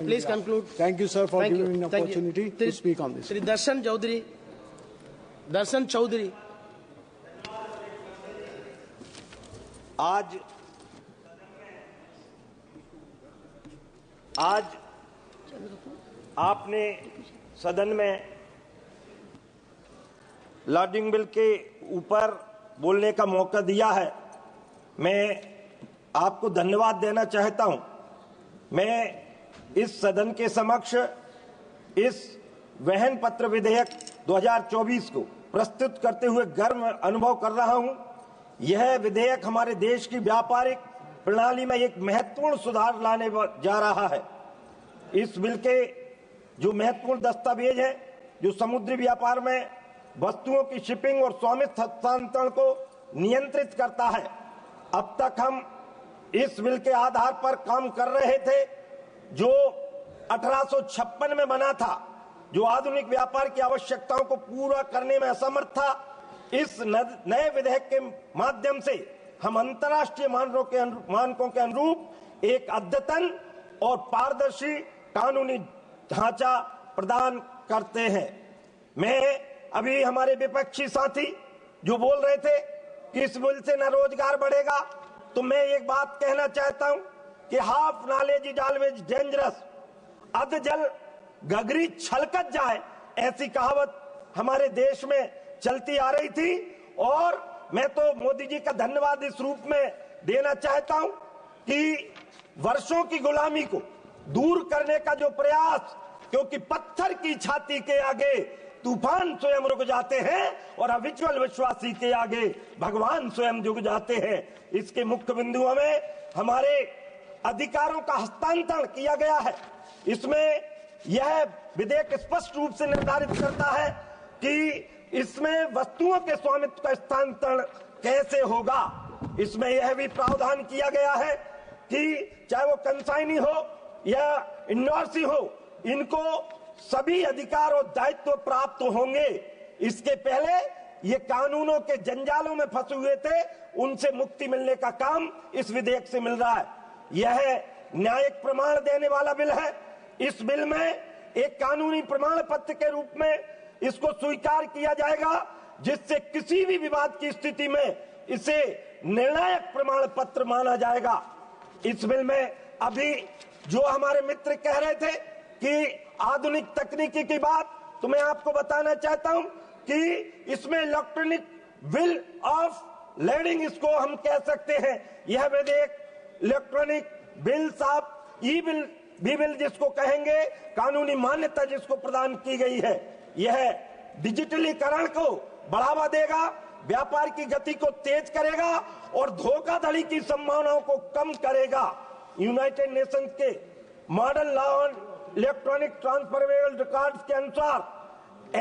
Please conclude. Thank you, sir, for giving me an opportunity to speak on this. Shri Darshan Chowdhury. आज आपने सदन में lording bill के ऊपर बोलने का मौका दिया है। मैं आपको धन्यवाद देना चाहता हूं। मैं इस सदन के समक्ष इस वहन पत्र विधेयक 2024 को प्रस्तुत करते हुए गर्व अनुभव कर रहा हूं। यह विधेयक हमारे देश की व्यापारिक प्रणाली में एक महत्वपूर्ण सुधार लाने जा रहा है। इस बिल के जो महत्वपूर्ण दस्तावेज है, जो समुद्री व्यापार में वस्तुओं की शिपिंग और स्वामित्व हस्तांतरण को नियंत्रित करता है। अब तक हम इस बिल के आधार पर काम कर रहे थे, जो 1856 में बना था, जो आधुनिक व्यापार की आवश्यकताओं को पूरा करने में असमर्थ था। इस नए विधेयक के माध्यम से हम अंतर्राष्ट्रीय मानकों के अनुरूप एक अद्यतन और पारदर्शी कानूनी ढांचा प्रदान करते हैं। मैं अभी हमारे विपक्षी साथी जो बोल रहे थे कि इस बिल से न रोजगार बढ़ेगा, तो मैं एक बात कहना चाहता हूं कि half knowledge is always dangerous, अध जल गगरी छलकत जाए, ऐसी कहावत हमारे देश में चलती आ रही थी। और मैं तो मोदी जी का धन्यवाद इस रूप में देना चाहता हूं कि वर्षों की गुलामी को दूर करने का जो प्रयास, क्योंकि पत्थर की छाती के आगे तूफान स्वयं रुक जाते हैं और अविचल विश्वासी के आगे भगवान स्वयं झुक जाते हैं। इसके मुख्य बिंदुओं में हमारे अधिकारों का हस्तांतरण किया गया है। इसमें यह विधेयक स्पष्ट रूप से निर्धारित करता है कि इसमें वस्तुओं के स्वामित्व का हस्तांतरण कैसे होगा। इसमें यह भी प्रावधान किया गया है कि चाहे वो कंसाइनी हो या इंडोर्सी हो, इनको सभी अधिकार और दायित्व प्राप्त होंगे। इसके पहले ये कानूनों के जंजालों में फंसे हुए थे, उनसे मुक्ति मिलने का काम इस विधेयक से मिल रहा है। यह न्यायिक प्रमाण देने वाला बिल है। इस बिल में एक कानूनी प्रमाण पत्र के रूप में इसको स्वीकार किया जाएगा, जिससे किसी भी विवाद की स्थिति में इसे निर्णायक प्रमाण पत्र माना जाएगा। इस बिल में अभी जो हमारे मित्र कह रहे थे कि आधुनिक तकनीकी की बात, तो मैं आपको बताना चाहता हूं कि इसमें इलेक्ट्रॉनिक बिल ऑफ लेडिंग इसको हम कह सकते हैं। यह विधेयक electronic bills of E bill जिसको कहेंगे, कानूनी मान्यता जिसको प्रदान की गई है, यह डिजिटलीकरण को बढ़ावा देगा, व्यापार की गति को तेज करेगा और धोखाधड़ी की संभावनाओं को कम करेगा। यूनाइटेड नेशंस के model law on electronic transferable records के अनुसार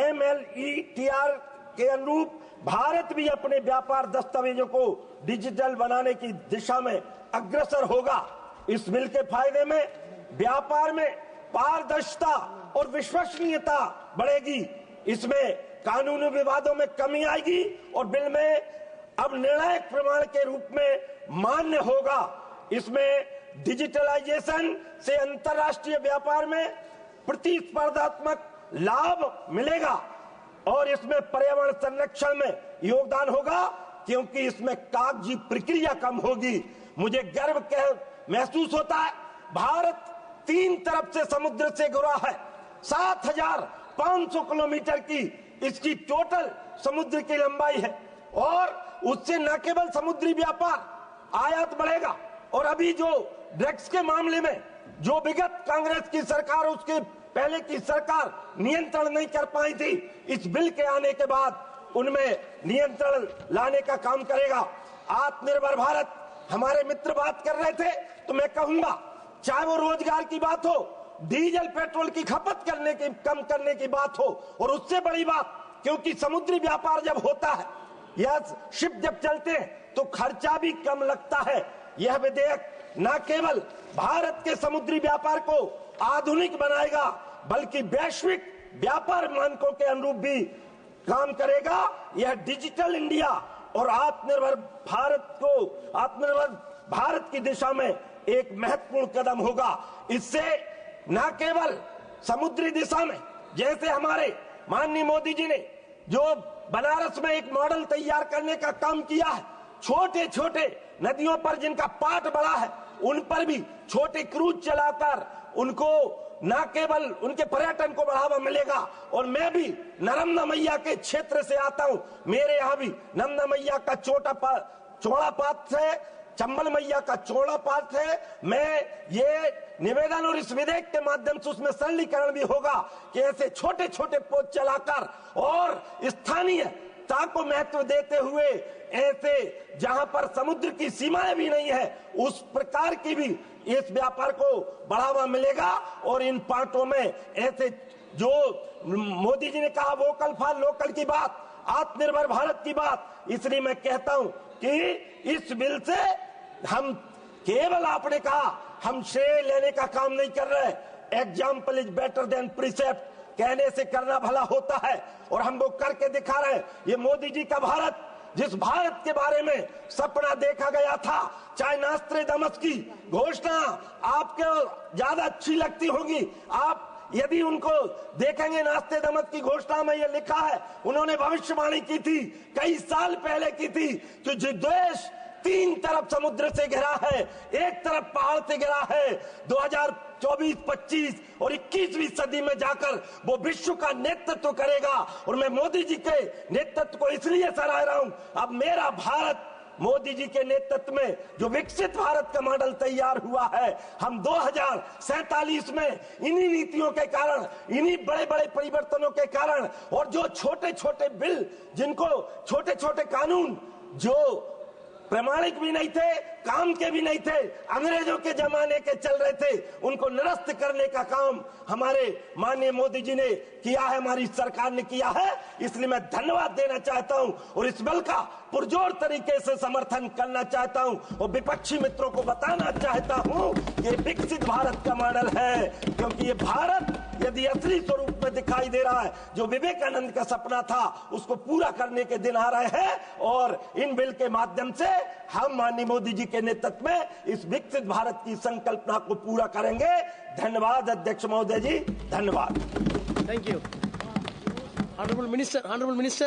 MLETR के अनुरूप भारत भी अपने व्यापार दस्तावेजों को डिजिटल बनाने की दिशा में अग्रसर होगा। इस बिल के फायदे में व्यापार में पारदर्शिता और विश्वसनीयता बढ़ेगी। इसमें कानूनी विवादों में कमी आएगी और बिल में अब निर्णायक प्रमाण के रूप में मान्य होगा। इसमें डिजिटलाइजेशन से अंतर्राष्ट्रीय व्यापार में प्रतिस्पर्धात्मक लाभ मिलेगा और इसमें पर्यावरण संरक्षण में योगदान होगा, क्योंकि इसमें कागजी प्रक्रिया कम होगी। मुझे गर्व महसूस होता है, भारत 3 तरफ से समुद्र से घिरा है। 7,500 किलोमीटर की इसकी टोटल समुद्र की लंबाई है और उससे न केवल समुद्री व्यापार आयात बढ़ेगा, और अभी जो ड्रग्स के मामले में जो विगत कांग्रेस की सरकार, उसके पहले की सरकार नियंत्रण नहीं कर पाई थी, इस बिल के आने के बाद उनमें नियंत्रण लाने का काम करेगा। आत्मनिर्भर भारत, हमारे मित्र बात कर रहे थे, तो मैं कहूंगा चाहे वो रोजगार की बात हो, डीजल पेट्रोल की खपत कम करने की बात हो, और उससे बड़ी बात, क्योंकि समुद्री व्यापार जब होता है या शिप जब चलते हैं तो खर्चा भी कम लगता है। यह विधेयक न केवल भारत के समुद्री व्यापार को आधुनिक बनाएगा, बल्कि वैश्विक व्यापार मानकों के अनुरूप भी काम करेगा। यह डिजिटल इंडिया और आत्मनिर्भर भारत की दिशा में एक महत्वपूर्ण कदम होगा। इससे न केवल समुद्री दिशा में, जैसे हमारे माननीय मोदी जी ने जो बनारस में एक मॉडल तैयार करने का काम किया है, छोटे छोटे नदियों पर जिनका पाट बड़ा है, उन पर भी छोटे क्रूज चलाकर उनको न केवल उनके पर्यटन को बढ़ावा मिलेगा। और मैं भी नर्मदा मैया के क्षेत्र से आता हूं, मेरे यहाँ भी नर्मदा मैया का चौड़ा पाठ है, चंबल मैया का चौड़ा पाठ है। मैं ये निवेदन और इस विधेयक के माध्यम से उसमें सरलीकरण भी होगा कि ऐसे छोटे छोटे पोत चलाकर और स्थानीयता को महत्व देते हुए ऐसे जहां पर समुद्र की सीमाएं भी नहीं है, उस प्रकार की भी इस व्यापार को बढ़ावा मिलेगा। और इन पार्टों में ऐसे जो मोदी जी ने कहा वोकल फॉर लोकल की बात, आत्मनिर्भर भारत की बात, इसलिए मैं कहता हूं कि इस बिल से हम केवल, आपने कहा हम श्रेय लेने का काम नहीं कर रहे, example is better than precept, कहने से करना भला होता है और हम वो करके दिखा रहे हैं। ये मोदी जी का भारत, जिस भारत के बारे में सपना देखा गया था, चाहे नास्ट्रेडमस की घोषणा आपको ज्यादा अच्छी लगती होगी, आप यदि उनको देखेंगे, नास्ट्रेडमस की घोषणा में यह लिखा है, उन्होंने भविष्यवाणी की थी, कई साल पहले की थी, कि जो देश 3 तरफ समुद्र से घिरा है, एक तरफ पहाड़ से घिरा है, 2024, 25 और 21वीं सदी में जाकर वो विश्व का नेतृत्व करेगा। और मैं मोदी जी के नेतृत्व को इसलिए सराह रहा हूं, अब मेरा भारत मोदी जी के नेतृत्व में जो विकसित भारत का मॉडल तैयार हुआ है, हम 2047 में इन्हीं नीतियों के कारण, इन्हीं बड़े बड़े परिवर्तनों के कारण, और जो छोटे छोटे बिल, जिनको छोटे छोटे कानून जो प्रमाणिक भी नहीं थे, काम के भी नहीं थे, अंग्रेजों के जमाने के चल रहे थे, उनको निरस्त करने का काम हमारे माननीय मोदी जी ने किया है, हमारी सरकार ने किया है। इसलिए मैं धन्यवाद देना चाहता हूं और इस बिल का पुरजोर तरीके से समर्थन करना चाहता हूं और विपक्षी मित्रों को बताना चाहता हूं कि विकसित भारत का मॉडल है, क्योंकि ये भारत यदि असली स्वरूप में दिखाई दे रहा है, जो विवेकानंद का सपना था, उसको पूरा करने के दिन आ रहे हैं। और इन बिल के माध्यम से हम माननीय मोदी जी के नेतृत्व में इस विकसित भारत की संकल्पना को पूरा करेंगे। धन्यवाद अध्यक्ष महोदय जी, धन्यवाद। Thank you. Honourable minister